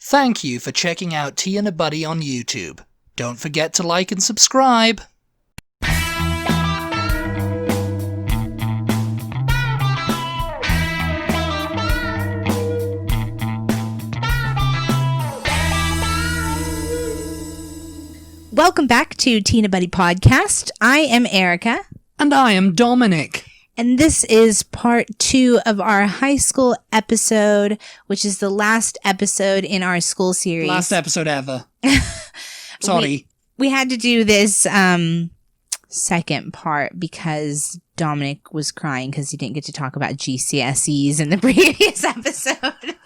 Thank you for checking out Tea and a Buddy on YouTube. Don't forget to like and subscribe. Welcome back to Tea and a Buddy Podcast. I am Erica. And I am Dominic. And this is part 2 of our high school episode, which is the last episode in our school series. Last episode ever. Sorry. We had to do this second part because Dominic was crying because he didn't get to talk about GCSEs in the previous episode.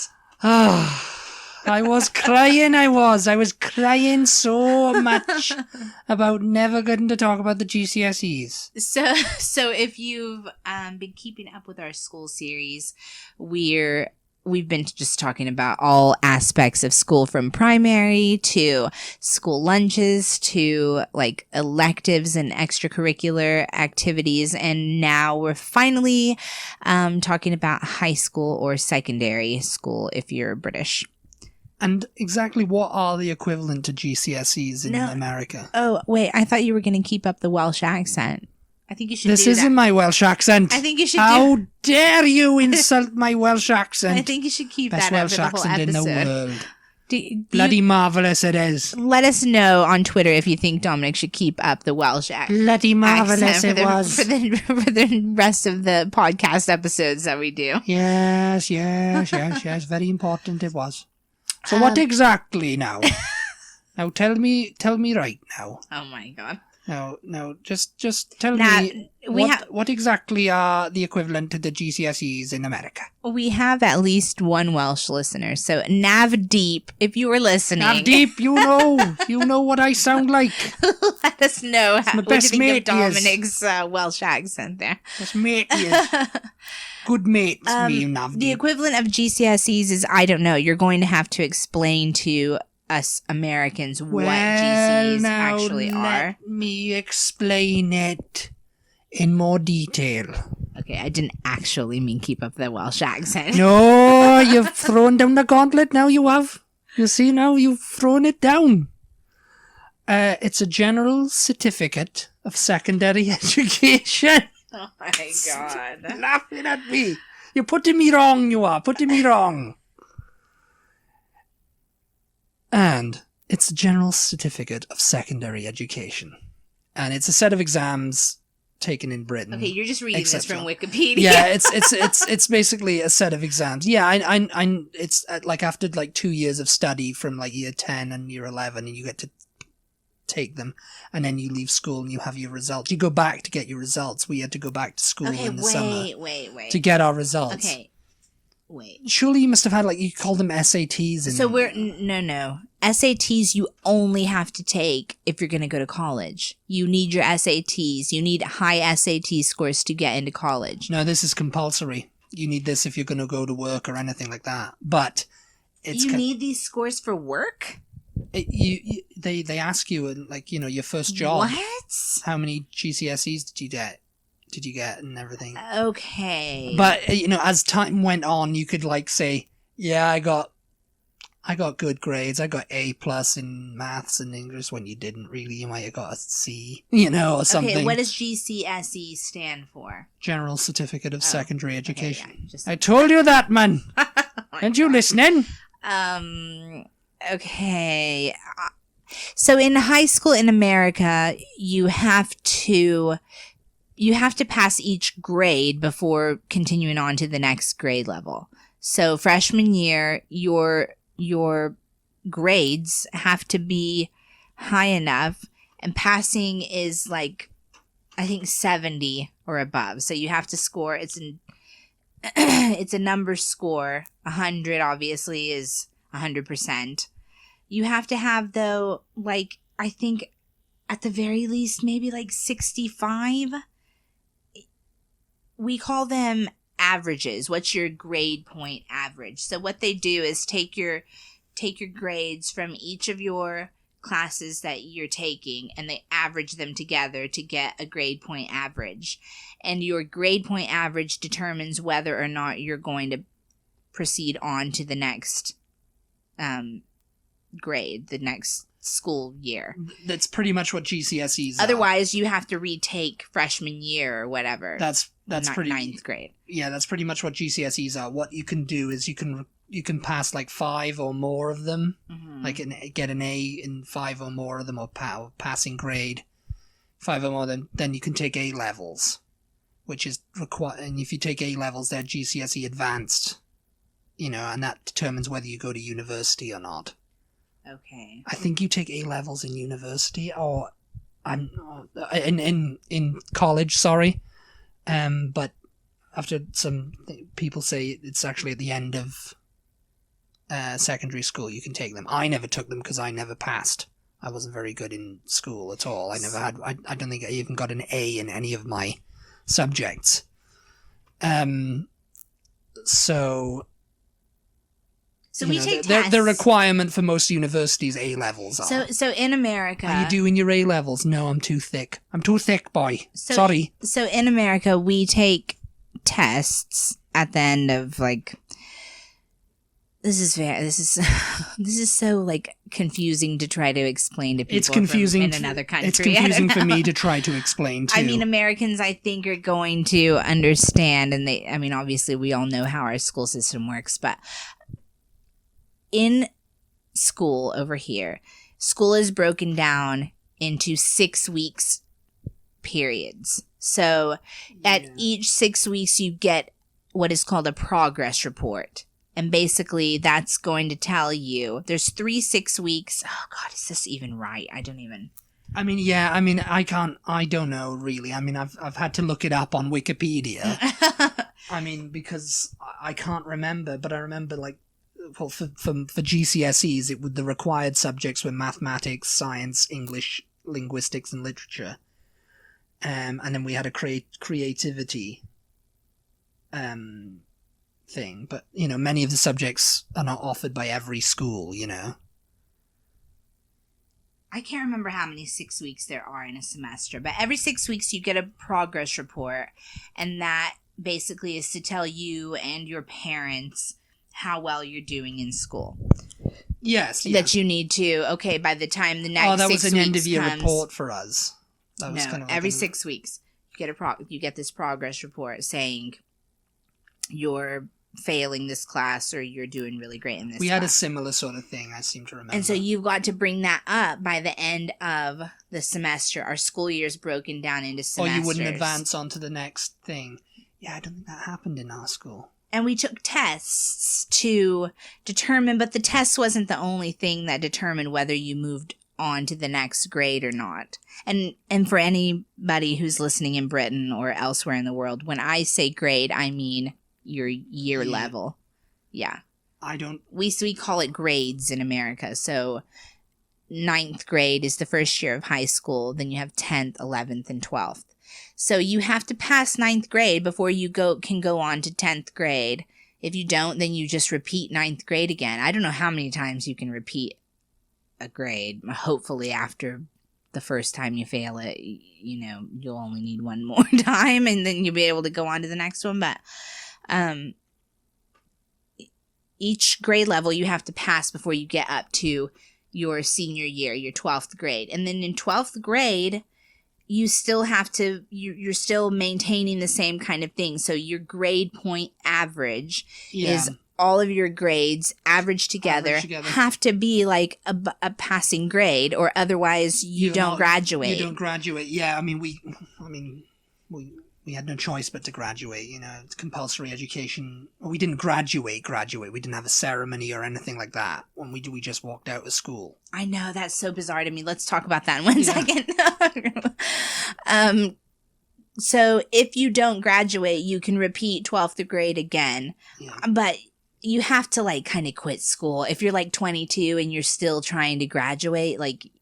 I was crying, I was crying so much about never getting to talk about the GCSEs. So if you've been keeping up with our school series, we've been just talking about all aspects of school, from primary to school lunches to like electives and extracurricular activities. And now we're finally talking about high school or secondary school if you're British. And exactly what are the equivalent to GCSEs in America? Oh, wait, I thought you were going to keep up the Welsh accent. I think you should This isn't my Welsh accent. I think you should How dare you insult my Welsh accent? I think you should keep Best that up Welsh for the whole accent episode. in the world. Bloody marvellous it is. Let us know on Twitter if you think Dominic should keep up the Welsh accent. Bloody marvellous it was. For the rest of the podcast episodes that we do. Yes. Very important it was. So what exactly now? Now tell me right now. Oh my god. No, just tell me what exactly are the equivalent to the GCSEs in America? We have at least one Welsh listener, so Nav Deep, if you were listening. Nav Deep, you know what I sound like. Let us know what you think of Dominic's is. Welsh accent there. Best mate is. Good mate, me, Nav Deep. The equivalent of GCSEs is, I don't know, you're going to have to explain to us Americans what GCSEs actually are. Let me explain it in more detail. Okay, I didn't actually mean keep up the Welsh accent. No, you've thrown down the gauntlet now, you have. You see now, you've thrown it down. It's a general certificate of secondary education. Oh my god. Laughing at me. You're putting me wrong, you are. Putting me wrong. And it's a general certificate of secondary education. And it's a set of exams taken in Britain. Okay, you're just reading this from Wikipedia. Yeah, it's basically a set of exams. Yeah, I it's like after like 2 years of study from like year 10 and year 11, and you get to take them, and then you leave school and you have your results. You go back to get your results. We had to go back to school in the summer to get our results. Okay, wait. Surely you must have had, like, you call them SATs. So we're, no. SATs you only have to take if you're going to go to college. You need your SATs. You need high SAT scores to get into college. No, this is compulsory. You need this if you're going to go to work or anything like that. But it's... You need these scores for work? They ask you in, like, you know, your first job. What? How many GCSEs did you get and everything. Okay. But, you know, as time went on, you could, like, say, yeah, I got good grades. I got A+ in maths and English, when you didn't really. You might have got a C, you know, or something. Okay, what does GCSE stand for? General Certificate of Secondary Education. Okay, yeah, I told you that, man. Aren't you listening? Okay. So in high school in America, you have to pass each grade before continuing on to the next grade level. So freshman year, your grades have to be high enough, and passing is like, I think 70 or above. So you have to score, it's a number score. 100 obviously is 100%. You have to have, though, like, I think at the very least, maybe like 65. We call them averages. What's your grade point average? So what they do is take your grades from each of your classes that you're taking, and they average them together to get a grade point average. And your grade point average determines whether or not you're going to proceed on to the next grade the next school year. That's pretty much what GCSEs are. Otherwise, you have to retake freshman year or whatever. That's pretty ninth grade. Yeah, that's pretty much what GCSEs are. What you can do is you can pass like 5 or more of them, like get an A in 5 or more of them, or passing grade 5 or more. Then you can take A levels, which is required. And if you take A levels, they're GCSE advanced, and that determines whether you go to university or not. Okay. I think you take A levels in university, or I'm in college. Sorry, but after some people say it's actually at the end of secondary school you can take them. I never took them because I never passed. I wasn't very good in school at all. I never had. I don't think I even got an A in any of my subjects. So we take tests. The requirement for most universities A levels are. So in America, are you doing your A levels? No, I'm too thick. I'm too thick, boy. Sorry. So in America, we take tests at the end of like. This is so like confusing to try to explain to people. It's confusing in another country. It's confusing for me to try to explain too. I mean, Americans, I think, are going to understand, and obviously, we all know how our school system works, but. In school over here, school is broken down into 6 weeks periods. So at each 6 weeks, you get what is called a progress report. And basically, that's going to tell you there's 3 6 weeks. Oh, God, is this even right? I don't know really. I've had to look it up on Wikipedia. Because I can't remember, but I remember like, well, for GCSEs, the required subjects were mathematics, science, English, linguistics, and literature. And then we had a creativity thing. But, many of the subjects are not offered by every school, I can't remember how many 6 weeks there are in a semester, but every 6 weeks you get a progress report, and that basically is to tell you and your parents how well you're doing in school. Yes. Yeah. That you need to, by the time the next 6 weeks that was an end-of-year report for us. That was kind of every 6 weeks you get this progress report saying you're failing this class or you're doing really great in this We class. had a similar sort of thing, I seem to remember. And so you've got to bring that up by the end of the semester. Our school year is broken down into semesters. Or you wouldn't advance on to the next thing. Yeah, I don't think that happened in our school. And we took tests to determine, but the test wasn't the only thing that determined whether you moved on to the next grade or not. And for anybody who's listening in Britain or elsewhere in the world, when I say grade, I mean your year level. Yeah. We call it grades in America. So 9th grade is the first year of high school. Then you have 10th, 11th, and 12th. So you have to pass 9th grade before you can go on to 10th grade. If you don't, then you just repeat 9th grade again. I don't know how many times you can repeat a grade. Hopefully after the first time you fail it, you'll only need one more time and then you'll be able to go on to the next one. But each grade level you have to pass before you get up to your senior year, your 12th grade. And then in 12th grade, you still have to, you're still maintaining the same kind of thing. So your grade point average is all of your grades averaged together have to be like a passing grade, or otherwise you don't graduate. You don't graduate. Yeah, we had no choice but to graduate. It's compulsory education. We didn't graduate. We didn't have a ceremony or anything like that. When we just walked out of school. I know, that's so bizarre to me. Let's talk about that in 1 second. So if you don't graduate, you can repeat 12th grade again. Yeah. But you have to kind of quit school. If you're 22 and you're still trying to graduate,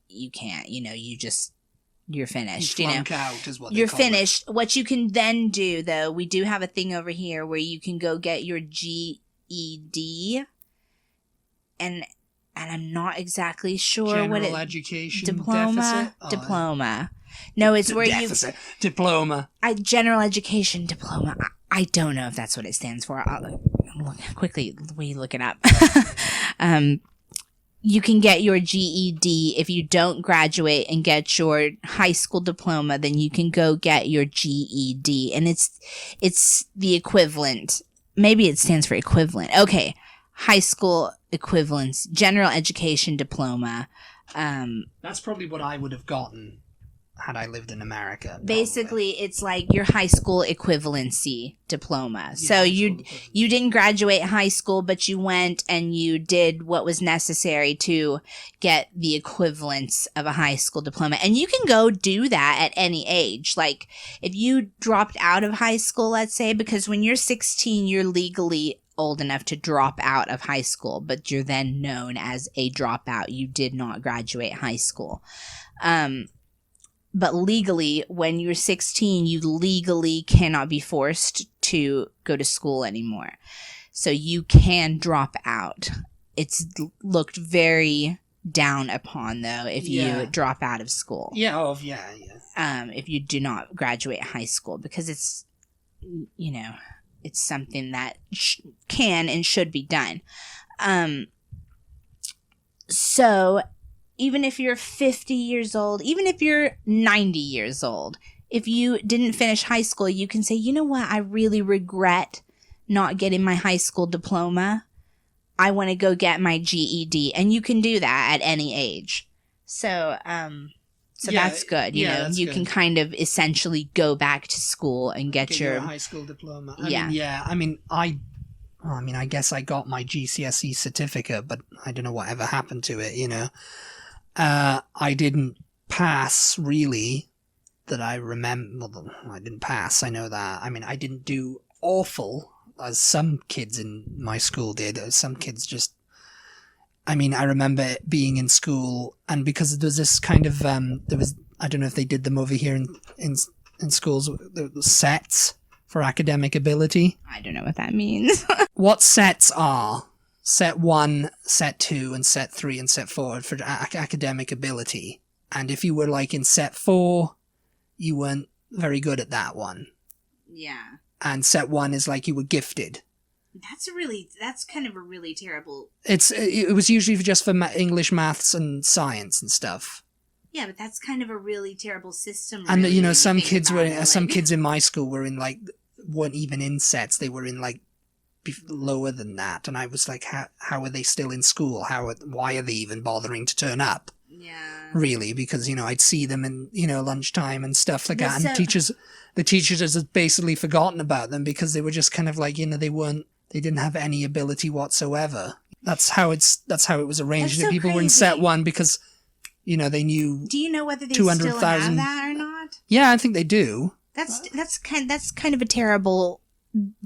you can't, you're finished, you flunk out is what they you're call finished. It. What you can then do, though, we do have a thing over here where you can go get your GED, and I'm not exactly sure General education diploma. Deficit? Diploma. No, it's where deficit. Diploma. General education diploma. I don't know if that's what it stands for. Quickly, we look it up. you can get your GED. If you don't graduate and get your high school diploma, then you can go get your GED. And it's the equivalent. Maybe it stands for equivalent. Okay. High school equivalence, general education diploma. That's probably what I would have gotten had I lived in America. Probably. Basically, it's like your high school equivalency diploma. Yeah, so you didn't graduate high school, but you went and you did what was necessary to get the equivalence of a high school diploma. And you can go do that at any age. Like if you dropped out of high school, let's say, because when you're 16, you're legally old enough to drop out of high school, but you're then known as a dropout. You did not graduate high school. But legally, when you're 16, you legally cannot be forced to go to school anymore. So you can drop out. It's looked very down upon, though, if you drop out of school. Yeah, if you do not graduate high school, because it's, it's something that can and should be done. So even if you're 50 years old, even if you're 90 years old, if you didn't finish high school, you can say, you know what? I really regret not getting my high school diploma. I want to go get my GED. And you can do that at any age. So that's good. You know, you can kind of essentially go back to school and get your high school diploma. I guess I got my GCSE certificate, but I don't know whatever happened to it, I didn't pass, really, that I remember. Well, I didn't pass, I know that. I mean, I didn't do awful, as some kids in my school did. Some kids just... I mean, I remember being in school, and because there was this kind of... I don't know if they did them over here in schools, there was sets for academic ability. I don't know what that means. What sets are... Set 1, Set 2, and Set 3 and Set 4 for academic ability. And if you were like in Set 4, you weren't very good at that one. Yeah. And Set 1 is like you were gifted. That's kind of a really terrible... It was usually just for English, maths, and science and stuff. Yeah, but that's kind of a really terrible system. And really, some kids in my school weren't even in sets. They were in like lower than that, and I was like, how are they still in school? Why are they even bothering to turn up? Yeah, really, because I'd see them in lunchtime and stuff like that, and the teachers had basically forgotten about them because they were just kind of like they didn't have any ability whatsoever. That's how it was arranged. That people were in Set 1 because they knew. Do you know whether they still have that or not? Yeah, I think they do. That's kind of a terrible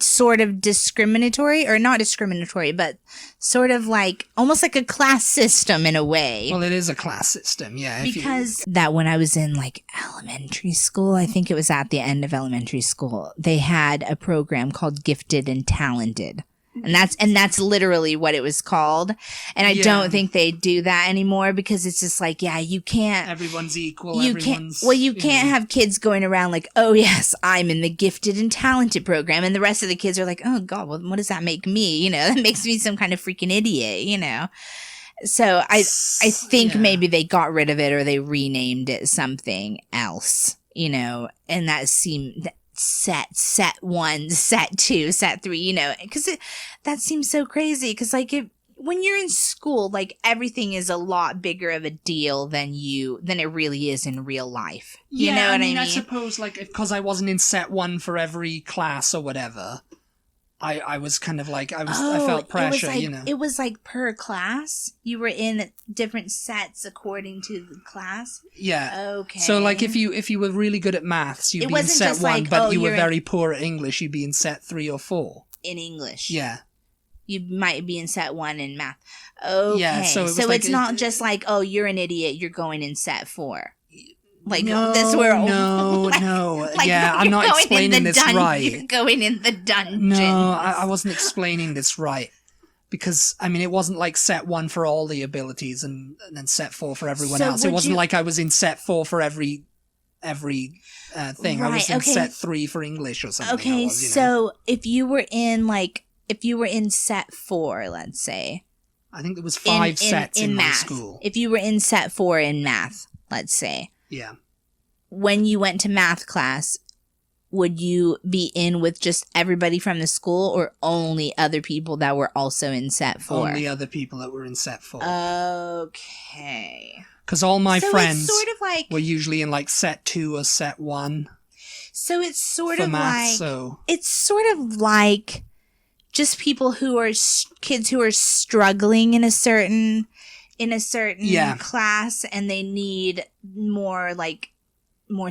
sort of discriminatory, or not discriminatory, but sort of like almost like a class system in a way. Well, it is a class system, yeah. Because that when I was in like elementary school, I think it was at the end of elementary school, they had a program called Gifted and Talented. And that's literally what it was called. And I don't think they do that anymore because it's just like, you can't. Everyone's equal. You can't have kids going around like, oh yes, I'm in the Gifted and Talented program. And the rest of the kids are like, oh God, well, what does that make me? That makes me some kind of freaking idiot, So I think maybe they got rid of it or they renamed it something else, and that seemed... set 1, set 2, set 3, because that seems so crazy. Because like when you're in school, like everything is a lot bigger of a deal than it really is in real life. You know what I mean? I suppose like because I wasn't in Set 1 for every class or whatever, I was kind of like I felt pressure. It was like per class. You were in different sets according to the class. Yeah. Okay. So like if you were really good at maths, you'd be in Set 1, but you were very poor at English, you'd be in Set 3 or 4. In English. Yeah. You might be in Set 1 in math. Okay. Yeah, so it's not just like, oh, you're an idiot, you're going in Set 4. Like no, that's where no. I'm not explaining this right. You're going in the dungeon. No, I wasn't explaining this right. Because, I mean, it wasn't like Set 1 for all the abilities and then Set 4 for everyone else. It wasn't like I was in Set 4 for every thing. Right, I was in Set 3 for English or something. Okay, so if you were in Set 4, let's say. I think there was 5 sets in my math. school. If you were in set 4 in math, let's say. Yeah. When you went to math class, would you be in with just everybody from the school or only other people that were also in set 4? Only other people that were in set 4. Okay. Because all my friends sort of like, were usually in like set 2 or set 1. So it's sort for of math, like so. It's sort of like just people who are kids who are struggling in a certain class, and they need more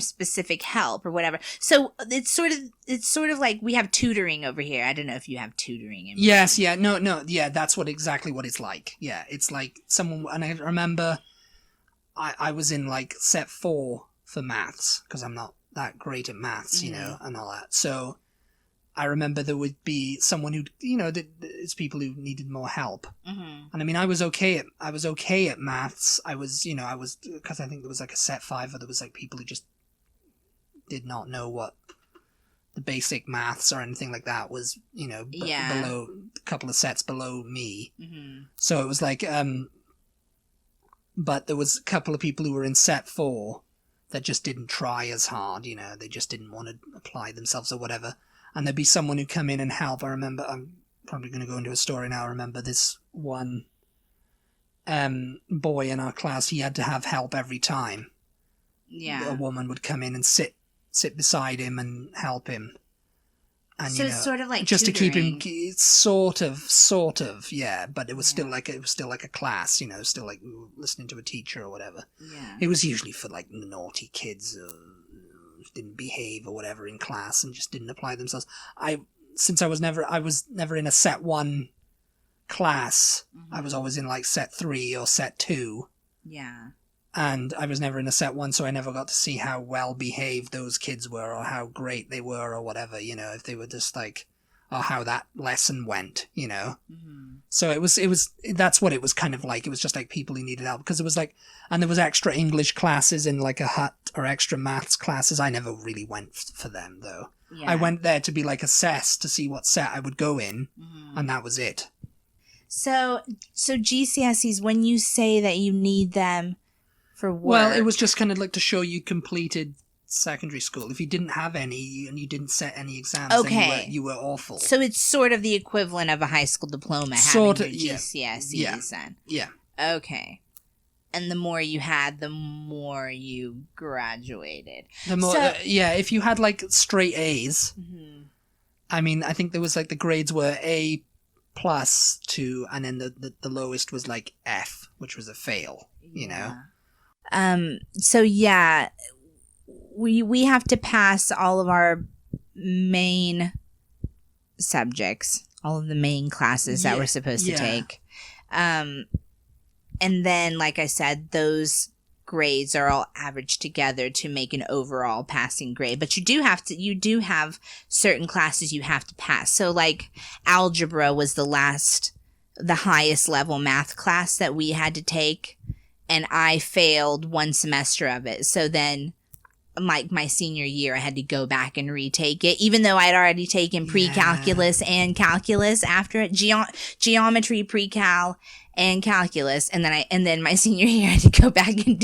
specific help or whatever. So it's sort of like we have tutoring over here. I don't know if you have tutoring. Yes, yeah, no, yeah, that's exactly what it's like. Yeah, it's like someone, and I remember I was in like set 4 for maths because I'm not that great at maths, you know, and all that. So I remember there would be someone who, you know, it's people who needed more help. And I mean, I was okay at maths. I was because I think there was like a set 5 where there was like people who just did not know what the basic maths or anything like that was, you know, below a couple of sets below me. So it was like, but there was a couple of people who were in set 4 that just didn't try as hard, you know, they just didn't want to apply themselves or whatever. And there'd be someone who'd come in and help. I remember, I'm probably going to go into a story now. I remember this one boy in our class, he had to have help every time. Yeah. A woman would come in and sit beside him and help him. And, so it's sort of like just tutoring. To keep him, sort of, yeah. But it was still like a class, you know, still like listening to a teacher or whatever. Yeah. It was usually for like naughty kids who didn't behave or whatever in class and just didn't apply themselves. I was never in a set 1 class. I was always in like set 3 or set 2. Yeah. And I was never in a set 1, so I never got to see how well behaved those kids were or how great they were or whatever, you know, if they were just like, or how that lesson went, you know. So that's what it was kind of like. It was just like people who needed help, because it was like, and there was extra English classes in like a hut or extra maths classes. I never really went for them though. Yeah. I went there to be like assessed to see what set I would go in, and that was it. So GCSEs, when you say that you need them for work. Well, it was just kind of like to show you completed secondary school. If you didn't have any and you didn't set any exams, then you were awful. So it's sort of the equivalent of a high school diploma, sort having of, your GCSEs then. Yeah. Okay. And the more you had, the more you graduated. The more, if you had like straight A's, I mean, I think there was like the grades were A+ to, and then the lowest was like F, which was a fail, you know? So yeah, we have to pass all of our main subjects, all of the main classes that we're supposed to take. And then, like I said, those grades are all averaged together to make an overall passing grade. But you do have certain classes you have to pass. So like algebra was the highest level math class that we had to take. And I failed 1 semester of it. So then, my senior year, I had to go back and retake it, even though I'd already taken pre-calculus and calculus after it, geometry, pre-cal, and calculus. And then my senior year, I had to go back and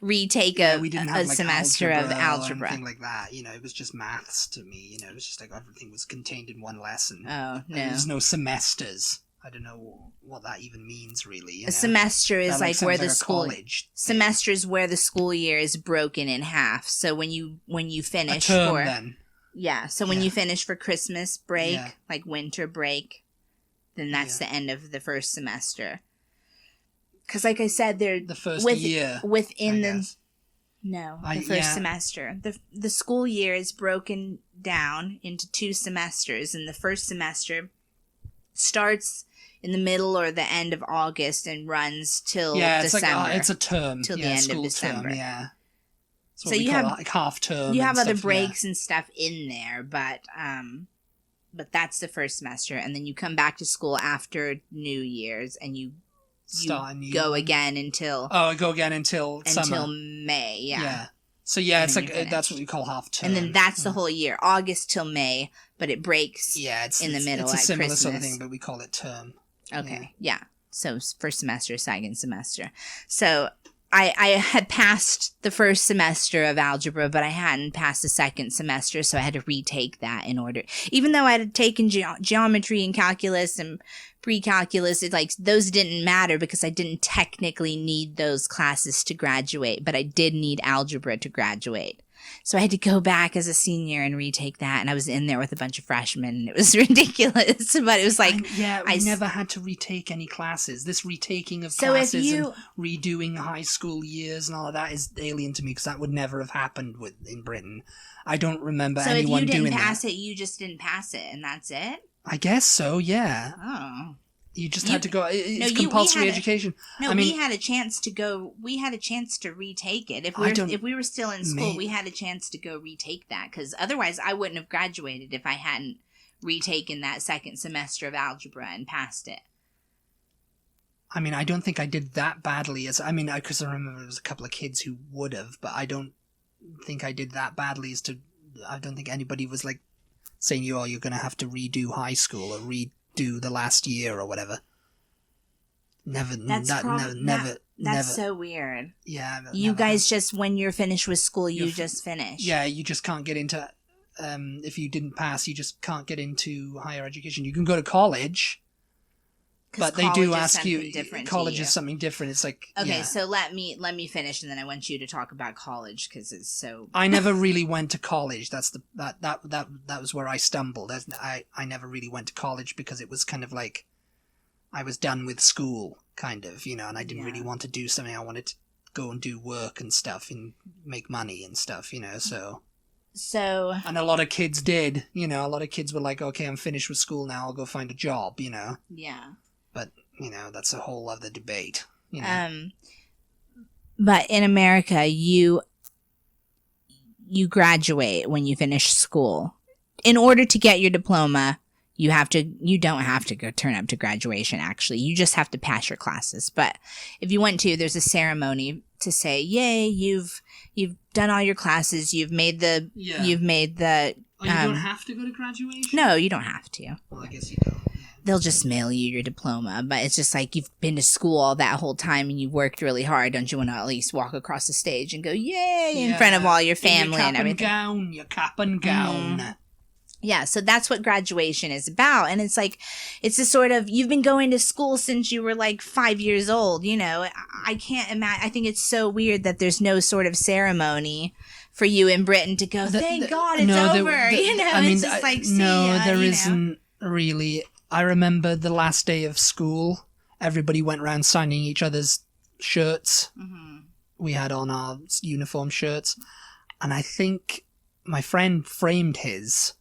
retake a semester of algebra. Or anything like that. You know, it was just maths to me. You know, it was just like everything was contained in one lesson. Oh, no. There was no semesters. I don't know what that even means, really. You know? A semester is like where the school semester is where the school year is broken in half. So when you finish a term, then. Yeah, so when you finish for Christmas break, like winter break, then that's the end of the first semester. Because, like I said, they're the first year within the first semester. The school year is broken down into 2 semesters, and the first semester starts in the middle or the end of August and runs till December. It's a term. Till the end of December. Term, yeah. So you have like half term. You have other breaks and stuff in there, but that's the first semester, and then you come back to school after New Year's, and you go again until summer. May. Yeah. So it's like that's what we call half term. And then that's the whole year, August till May, but it breaks. Yeah, in the middle. It's a similar Christmas. sort of thing, but we call it term. Okay. Yeah. So first semester, second semester. So I had passed the first semester of algebra, but I hadn't passed the second semester, so I had to retake that in order. Even though I had taken geometry and calculus and pre-calculus, those didn't matter because I didn't technically need those classes to graduate, but I did need algebra to graduate. So I had to go back as a senior and retake that, and I was in there with a bunch of freshmen, and it was ridiculous. But it was like... I never had to retake any classes. This retaking of classes and redoing high school years and all of that is alien to me, because that would never have happened in Britain. I don't remember anyone doing that. So if you didn't pass it, you just didn't pass it, and that's it? I guess so, yeah. Oh. You just had to go. It's compulsory education. We had a chance to go. We had a chance to retake it. If we were still in school, we had a chance to go retake that, because otherwise I wouldn't have graduated if I hadn't retaken that second semester of algebra and passed it. I mean, I don't think I did that badly because I remember there was a couple of kids who would have, but I don't think I did that badly I don't think anybody was like saying you're going to have to redo high school or redo the last year or whatever. Never. That's so weird. Yeah. You guys just, when you're finished with school, you just finish. Yeah, you just can't get into, if you didn't pass, you just can't get into higher education. You can go to college, but they do ask you, college is something different. It's like, okay, so let me finish, and then I want you to talk about college, because it's so... I never really went to college. That's that was where I stumbled. I never really went to college because it was kind of like I was done with school, kind of, and I didn't really want to do something. I wanted to go and do work and stuff and make money and stuff, So... And a lot of kids did, a lot of kids were like, okay, I'm finished with school now, I'll go find a job, Yeah. But, that's a whole other debate. But in America, you graduate when you finish school. In order to get your diploma, you don't have to go turn up to graduation, actually. You just have to pass your classes. But if you want to, there's a ceremony to say, yay, you've done all your classes, you've made the... Oh, you don't have to go to graduation? No, you don't have to. Well, I guess you don't. They'll just mail you your diploma, but it's just like you've been to school all that whole time and you've worked really hard. Don't you want to at least walk across the stage and go, yay, in front of all your family and everything? Your cap and gown. Yeah, so that's what graduation is about. And it's like, it's a sort of, you've been going to school since you were like 5 years old, I can't imagine. I think it's so weird that there's no sort of ceremony for you in Britain to go, thank God it's over. It's just like, see ya, there isn't really. I remember the last day of school, everybody went around signing each other's shirts. Mm-hmm. We had on our uniform shirts. And I think my friend framed his.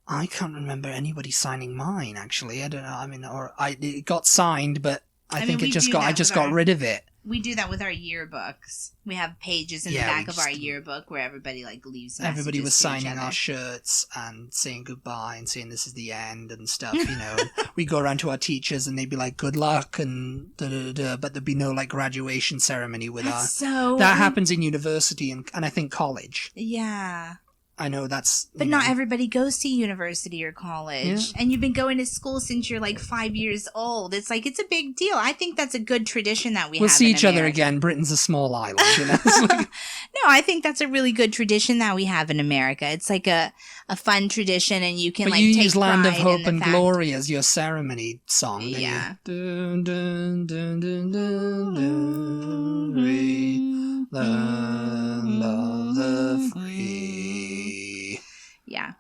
I can't remember anybody signing mine, actually. I don't know. It got signed, but I just got rid of it. We do that with our yearbooks. We have pages in the back of our yearbook where everybody leaves messages. Everybody was signing our shirts and saying goodbye and saying this is the end and stuff, And we go around to our teachers and they'd be like, good luck and da-da-da-da, but there'd be no graduation ceremony with us. That happens in university and I think college. Yeah. I know that's... But not everybody goes to university or college. Yeah. And you've been going to school since you're 5 years old. It's it's a big deal. I think that's a good tradition that we have. We'll see each other again. Britain's a small island, No, I think that's a really good tradition that we have in America. It's a fun tradition, and you can but you take use Land of pride Hope in the and fact... Glory as your ceremony song. Yeah. Dun, dun, dun, dun, dun, dun, we land of the free. Yeah.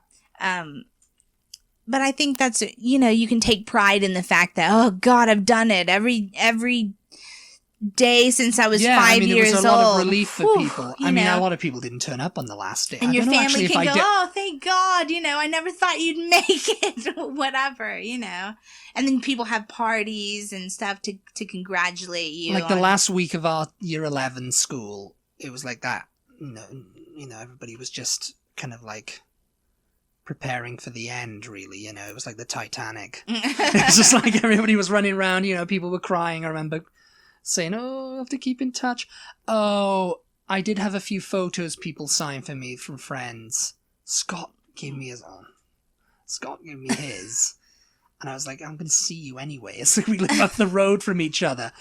But I think that's, you can take pride in the fact that, oh God, I've done it every day since I was 5 years old. It was a lot of relief for people. A lot of people didn't turn up on the last day. And your family can go, oh, thank God, I never thought you'd make it, whatever, And then people have parties and stuff to congratulate you. Like the last week of our year 11 school, it was like that. Everybody was just kind of preparing for the end, really, it was like the Titanic. It's just like everybody was running around, people were crying. I remember saying, oh, I have to keep in touch. Oh, I did have a few photos people signed for me from friends. Scott gave me his own. Scott gave me his. And I was like, I'm going to see you anyway. It's like we live up the road from each other.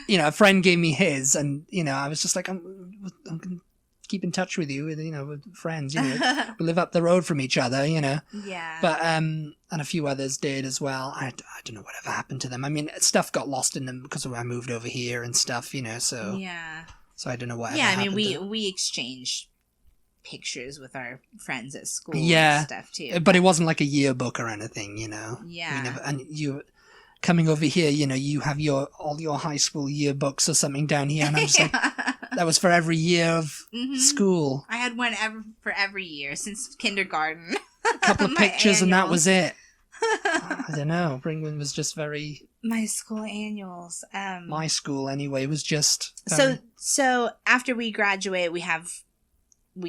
A friend gave me his, and, I was just like, I'm going to keep in touch with you, with friends, we live up the road from each other, Yeah. But, and a few others did as well. I don't know whatever happened to them. I mean, stuff got lost in them because I moved over here and stuff, so. Yeah. So I don't know what. Yeah, I mean, we exchanged pictures with our friends at school and stuff too. But it wasn't like a yearbook or anything, Yeah. And you coming over here, you have all your high school yearbooks or something down here, and I'm just like, that was for every year of school. I had one for every year since kindergarten. A couple of pictures, and that was it. I don't know. Bringman was just very. My school annuals. My school anyway was just. Very... So after we graduate, we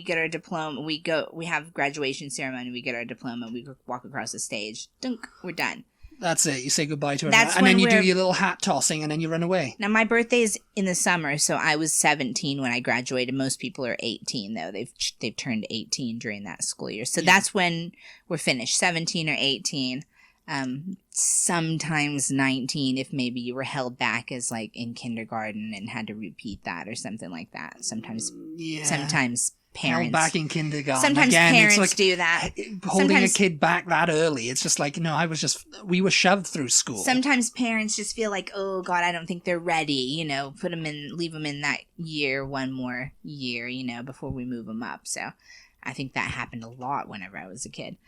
get our diploma. We have graduation ceremony. We get our diploma. We walk across the stage. Dunk. We're done. That's it. You say goodbye to everyone. And then you do your little hat tossing, and then you run away. Now, my birthday is in the summer, so I was 17 when I graduated. Most people are 18, though. They've turned 18 during that school year. So that's when we're finished, 17 or 18. Sometimes 19 if maybe you were held back as like in kindergarten and had to repeat that or something like that. Sometimes parents held back in kindergarten. Sometimes again, parents it's like do that. Holding a kid back that early, it's just like, no, we were shoved through school. Sometimes parents just feel like, oh God, I don't think they're ready, leave them in that year, one more year, before we move them up. So I think that happened a lot whenever I was a kid.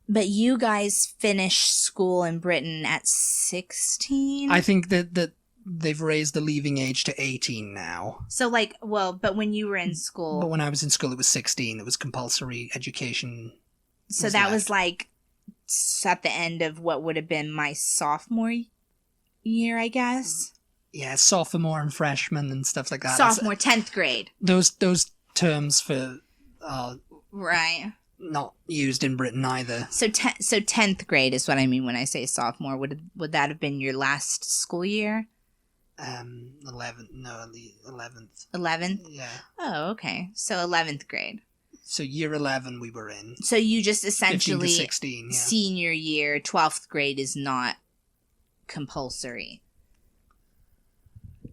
But you guys finished school in Britain at 16? I think that they've raised the leaving age to 18 now. So but when you were in school... But when I was in school, it was 16. It was compulsory education. So that was like at the end of what would have been my sophomore year, I guess? Yeah, sophomore and freshman and stuff like that. Sophomore, 10th grade. Those terms for... right. Not used in Britain either. So 10th grade is what I mean when I say sophomore. Would that have been your last school year? 11th. No, the 11th. 11th? Yeah. Oh, okay. So 11th grade. So year 11 we were in. So you just essentially 15 to 16, yeah. Senior year, 12th grade is not compulsory.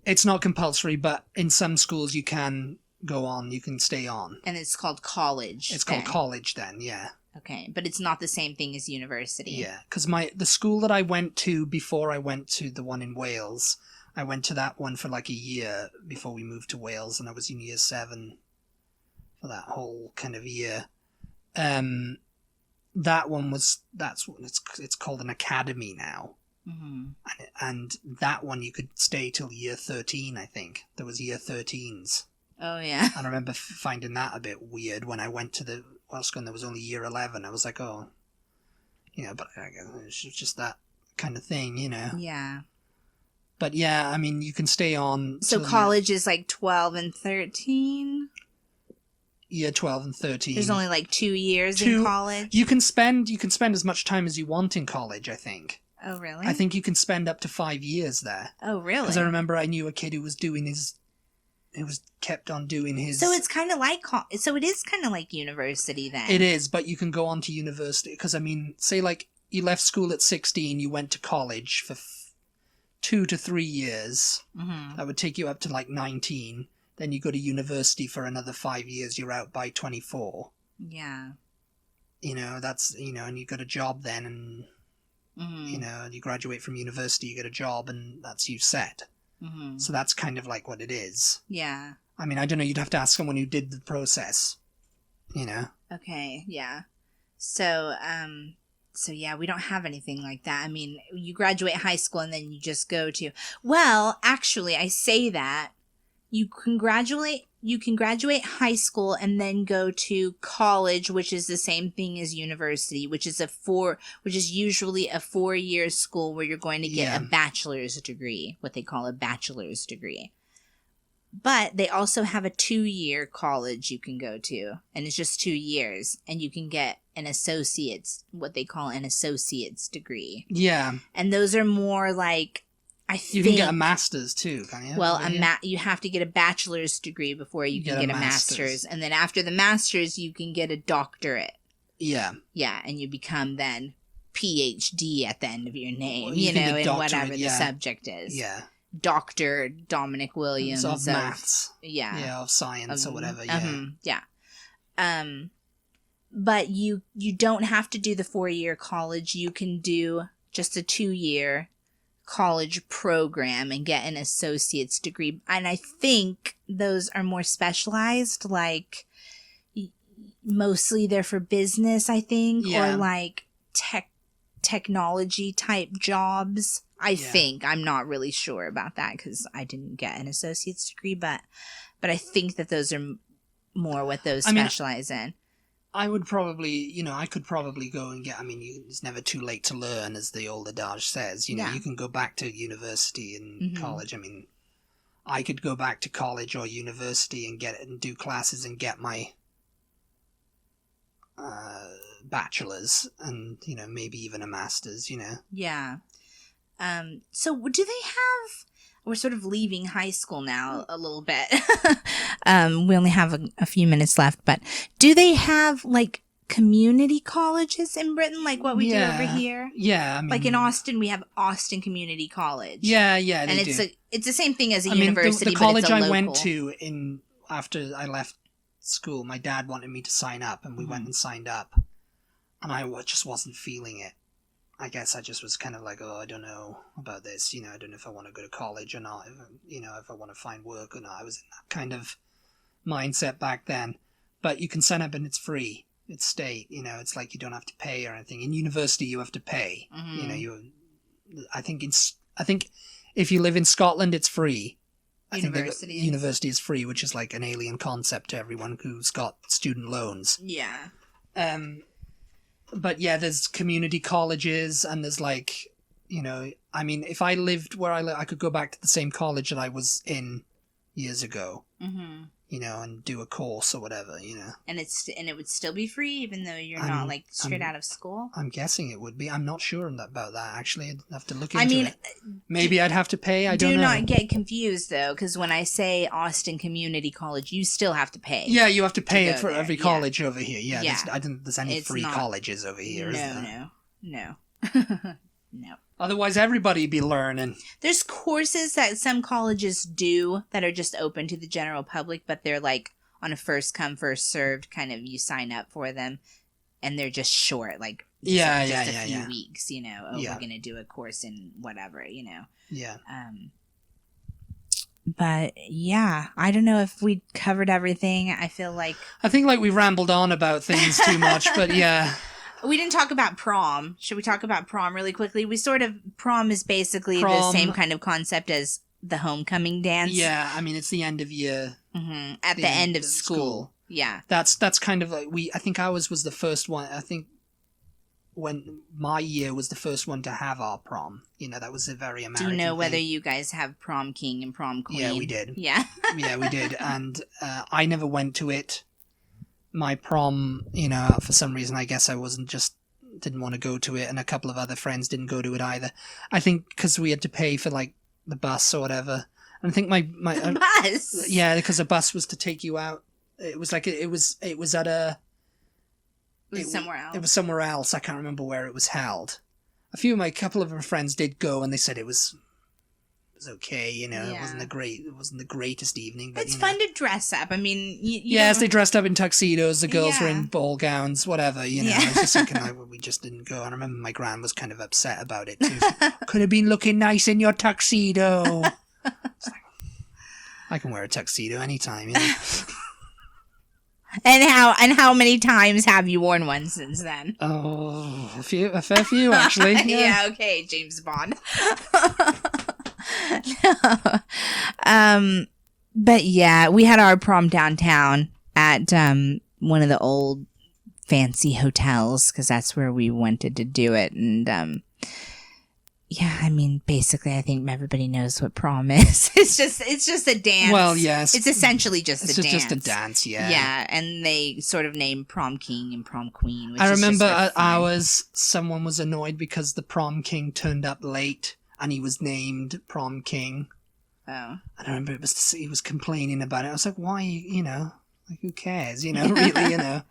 It's not compulsory, but in some schools you can go on, you can stay on. And it's called college. It's called college then, yeah. Okay, but it's not the same thing as university. Yeah, because the school that I went to before I went to the one in Wales, I went to that one for like a year before we moved to Wales, and I was in year 7 for that whole kind of year. That one it's called an academy now. Mm-hmm. And that one you could stay till year 13, I think. There was year 13s. Oh, yeah. And I remember finding that a bit weird when I went to the Welsh school and there was only year 11. I was like, oh, but I guess it's just that kind of thing, Yeah. But yeah, I mean, you can stay on. So college is like 12 and 13? Year 12 and 13. There's only like 2 years in college? You can spend as much time as you want in college, I think. Oh, really? I think you can spend up to 5 years there. Oh, really? Because I remember I knew a kid who was kept on doing his... So it's kind of like... So it is kind of like university then. It is, but you can go on to university. Because, I mean, say like you left school at 16, you went to college for 2 to 3 years. Mm-hmm. That would take you up to like 19. Then you go to university for another 5 years. You're out by 24. Yeah. That's... and you got a job then and... Mm-hmm. You graduate from university, you get a job, and that's you set. Mm-hmm. So that's kind of like what it is. Yeah. I mean, I don't know, you'd have to ask someone who did the process, Okay, yeah. So yeah, we don't have anything like that. I mean, you graduate high school and then you just go to... Well, actually, I say that. You can graduate high school and then go to college, which is the same thing as university, which is usually a 4-year school where you're going to get a bachelor's degree, what they call a bachelor's degree. But they also have a 2-year college you can go to, and it's just 2 years, and you can get an associate's, what they call an associate's degree. Yeah. And those are more like... You can get a master's too, can't you? Well, you have to get a bachelor's degree before you can get a master's. And then after the master's, you can get a doctorate. Yeah. Yeah, and you become then PhD at the end of your name, Well, you can know, get in doctorate, whatever the yeah. subject is. Yeah. Dr. Dominic Williams Of maths. yeah. Yeah, of science or whatever, Yeah. But you don't have to do the 4-year college. You can do just a 2-year college program and get an associate's degree. And I think those are more specialized, like mostly they're for business, I think, or like technology type jobs. I think. I'm not really sure about that because I didn't get an associate's degree, but I think that those are more what those specialize in. I would probably, I could probably go and get, it's never too late to learn, as the old adage says. You can go back to university and college. I could go back to college or university and do classes and get my bachelor's and, maybe even a master's, Yeah. So do they have... We're sort of leaving high school now a little bit. We only have a few minutes left, but do they have like community colleges in Britain, like what we do over here? Yeah, like in Austin, we have Austin Community College. Yeah, and it's the same thing as a the university. The college but it's I went to after I left school, my dad wanted me to sign up, and we went and signed up, and I just wasn't feeling it. I guess I just was kind of like, I don't know about this, I don't know if I want to go to college or not, if I want to find work or not. I was in that kind of mindset back then. But you can sign up and it's free. It's state, it's like you don't have to pay or anything. In university, you have to pay. I think if you live in Scotland, it's free. University is free, which is like an alien concept to everyone who's got student loans. Yeah. But yeah, there's community colleges, and there's like, if I lived where I live, I could go back to the same college that I was in years ago, and do a course or whatever, And it would still be free, even though you're not like straight out of school. I'm guessing it would be. I'm not sure about that actually. I'd have to look into it. Maybe I'd have to pay. I don't know. Do not get confused though, because when I say Austin Community College, you still have to pay. Yeah, you have to pay it for every college over here. Yeah, I don't think there's any free colleges over here. No. No. Otherwise, everybody be learning. There's courses that some colleges do that are just open to the general public, but they're like on a first come, first served kind of, you sign up for them, and they're just short, like just a few weeks, we're going to do a course in whatever, Yeah. But yeah, I don't know if we covered everything. I think like we rambled on about things too much, but yeah. We didn't talk about prom. Should we talk about prom really quickly? Prom is basically the same kind of concept as the homecoming dance. Yeah, it's the end of year. Mm-hmm. At the end of school. Yeah. That's kind of like I think ours was the first one. I think when my year was the first one to have our prom. That was a very American Do you know thing. whether you guys have prom king and prom queen? Yeah, we did. Yeah. Yeah, we did. And I never went to it. My prom, for some reason, I guess I didn't want to go to it, and a couple of other friends didn't go to it either. I think because we had to pay for like the bus or whatever. And I think my bus. Yeah, because the bus was to take you out. It was like it was at a. It was somewhere else. It was somewhere else. I can't remember where it was held. A couple of my friends did go, and they said it was okay, It wasn't the greatest evening, but it's fun to dress up. Yes, they dressed up in tuxedos. The girls were in ball gowns, whatever. I was just thinking, we just didn't go. And I remember my gran was kind of upset about it too. Could have been looking nice in your tuxedo. It's like, I can wear a tuxedo anytime. And how many times have you worn one since then? Oh, a fair few actually. Yeah. Okay, James Bond. But yeah, we had our prom downtown at one of the old fancy hotels because that's where we wanted to do it. And basically, I think everybody knows what prom is. It's just a dance. Well, yes, it's essentially just a dance. It's just a dance, yeah. Yeah, and they sort of named prom king and prom queen. Which I remember at ours, someone was annoyed because the prom king turned up late. And he was named prom king. Oh. And I remember he was complaining about it. I was like, why, who cares, really,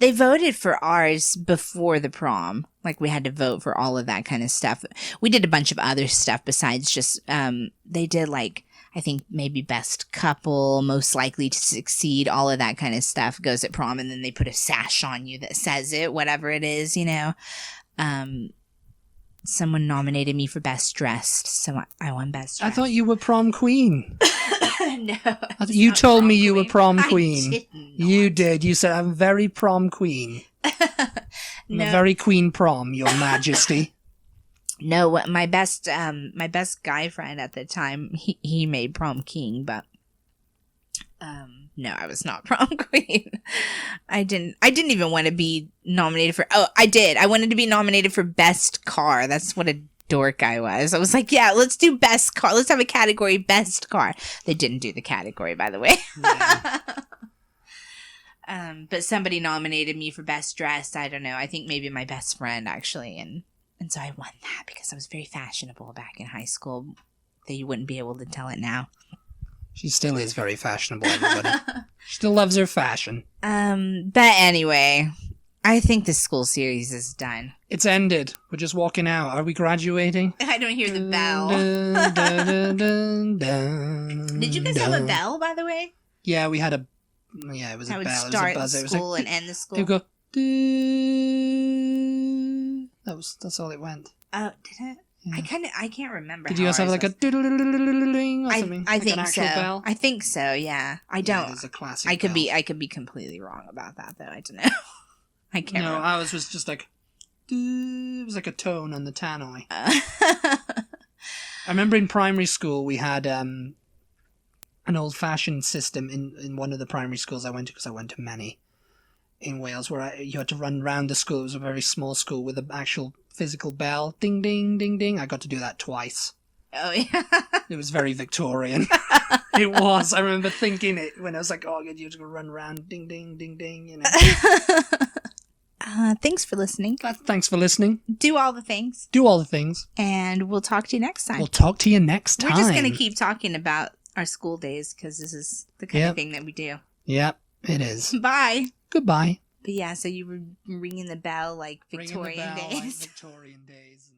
They voted for ours before the prom. Like, we had to vote for all of that kind of stuff. We did a bunch of other stuff besides just, they did, like, I think maybe best couple, most likely to succeed, all of that kind of stuff goes at prom. And then they put a sash on you that says it, whatever it is, you know. Someone nominated me for best dressed, so I won best dressed. I thought you were prom queen. No. You told me you were prom I queen. did not. You did. You said, I'm very prom queen. I'm a very queen prom, your majesty. No, my best guy friend at the time, he made prom king, but no, I was not prom queen. I didn't even want to be nominated for. Oh, I did. I wanted to be nominated for best car. That's what a dork I was. I was like, yeah, let's do best car. Let's have a category best car. They didn't do the category, by the way. Yeah. But somebody nominated me for best dressed. I don't know. I think maybe my best friend actually, and so I won that because I was very fashionable back in high school. That you wouldn't be able to tell it now. She still is very fashionable, everybody. She still loves her fashion. But anyway, I think the school series is done. It's ended. We're just walking out. Are we graduating? I don't hear the bell. Did you guys have a bell, by the way? Yeah, we had a... Yeah, it was a bell. It was a start buzzer. the school and end the school. It would go... That's all it went. Oh, did it? Yeah. I can't remember. Did you guys have like a doodle-doodle-doodle-ding or something? I like think an actual so. Bell? I think so. Yeah. I don't. Yeah, it's a classic. I could be completely wrong about that though. I don't know. I can't. No, remember. ours was just like. It was like a tone on the tannoy. I remember in primary school we had an old-fashioned system in one of the primary schools I went to, because I went to many in Wales, where you had to run around the school. It was a very small school with an actual physical bell. Ding, ding, ding, ding. I got to do that twice. Oh, yeah. It was very Victorian. It was. I remember thinking it when I was like, oh, you just run around. Ding, ding, ding, ding, you know. Thanks for listening. Thanks for listening. Do all the things. Do all the things. And we'll talk to you next time. We'll talk to you next time. We're just going to keep talking about our school days because this is the kind of thing that we do. Yep, it is. Bye. Goodbye. But yeah, so you were ringing the bell like Victorian days. Like Victorian days.